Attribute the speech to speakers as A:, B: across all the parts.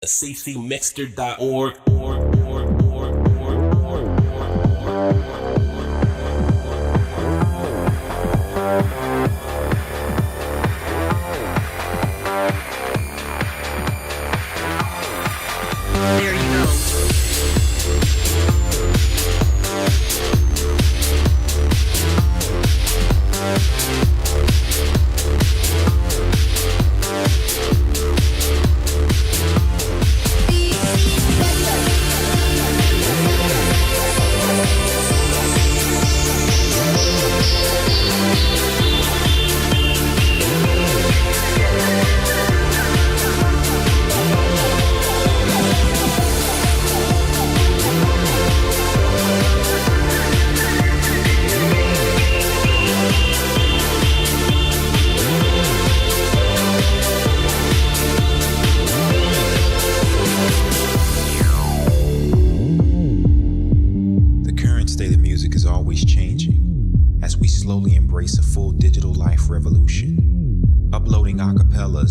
A: ccmixter.org.
B: There you go.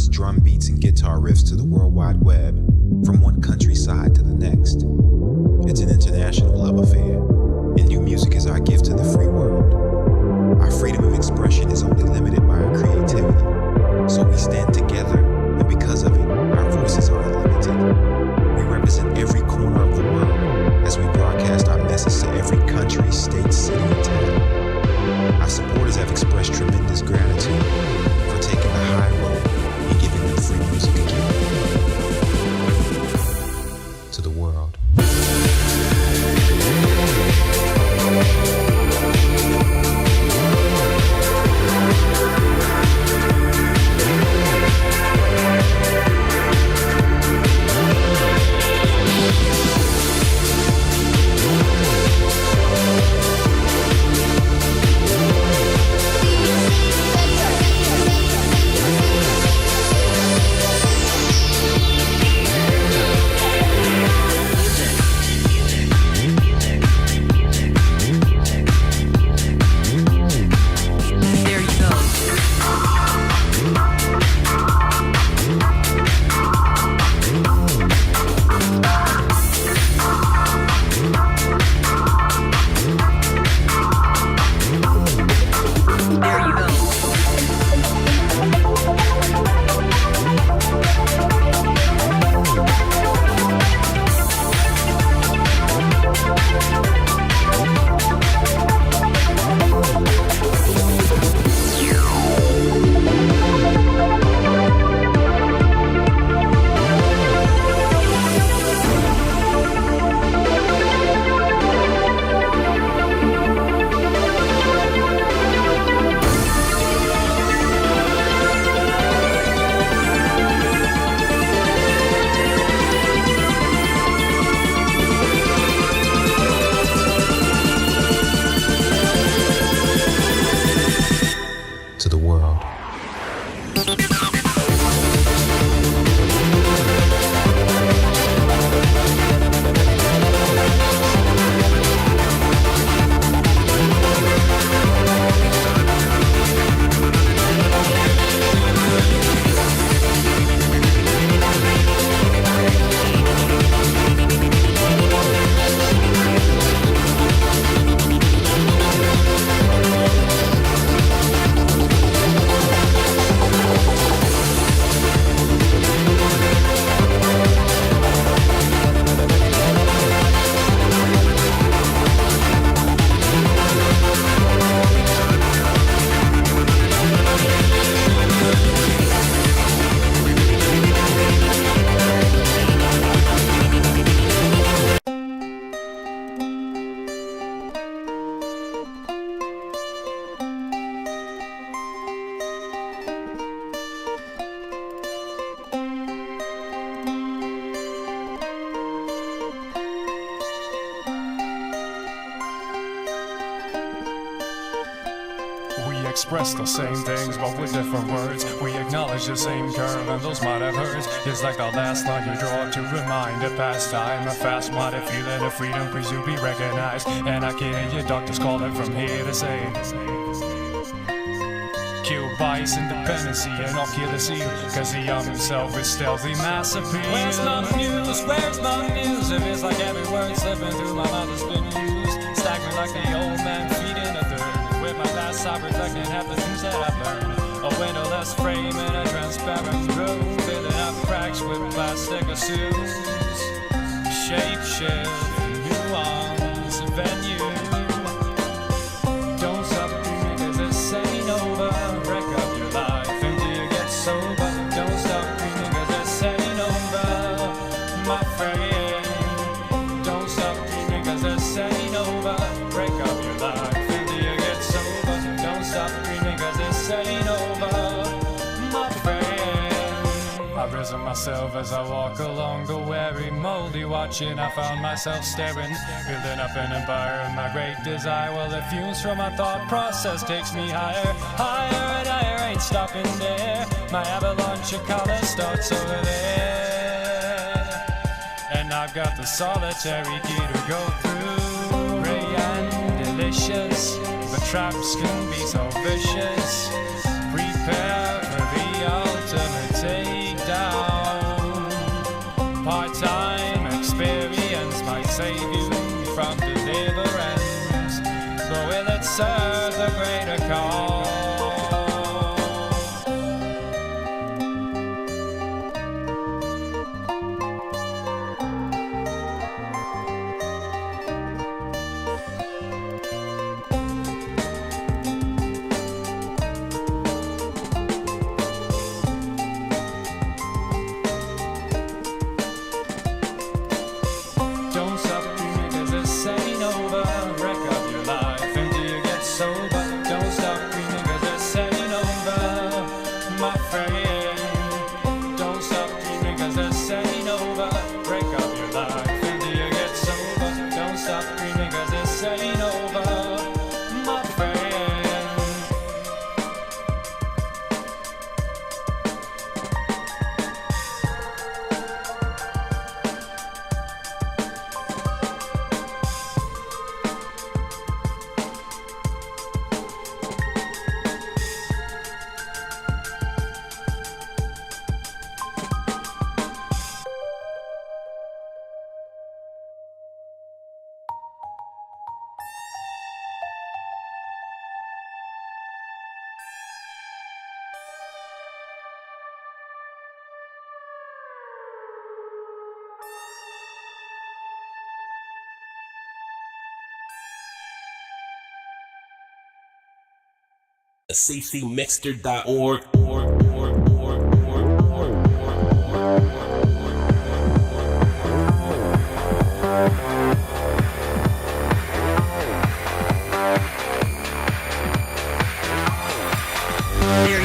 C: Drum beats and guitar riffs to the World Wide Web, from one countryside to the next. It's an international love affair, and new music is our gift to the free world. Our freedom of expression is only limited by our creativity, so we stand together, and because of it, our voices are unlimited. We represent every corner of the world as we broadcast our message to every country, state, city, and town. Our supporters have expressed tremendous gratitude for taking the high road and giving them free music again to the world.
D: Express the same things, but with different words. We acknowledge the same curve, and those might have hurt. It's like the last line you draw to remind a past time, a fast mighty feeling of freedom, please to be recognized. And I can hear your doctors calling from here to say, kill bias, independency, and off kill the seal, cause the arm himself is stealthy mass appeal. Well, it's not new loose. Where's my music? It's like every word slipping through my mind has been used. Staggering like the old man feeding a third. With my past I reflecting half the things that I've learned. A windowless frame in a transparent room, filling up cracks with plastic assumes. Shape shift, nuance, venue. Don't stop dreaming 'cause this ain't over. Wreck up your life until you get sober. Don't stop dreaming 'cause this ain't over, my friend. Don't stop dreaming 'cause this ain't over. Break up your life until you get sober. Don't stop dreaming 'cause this ain't over, my friend. I've risen myself as I walk along the weary, moldy watching. I found myself staring, building up an empire of my great desire. Well, the fumes from my thought process takes me higher, higher and higher. Ain't stopping there. My avalanche of color starts over there, and I've got the solitary key to go through. Ray and delicious, but traps can be so vicious. Prepare for the ultimate takedown. Part-time experience might save you from deliverance, but will it serve the greater cause?
A: ccmixter.org.
B: Yeah.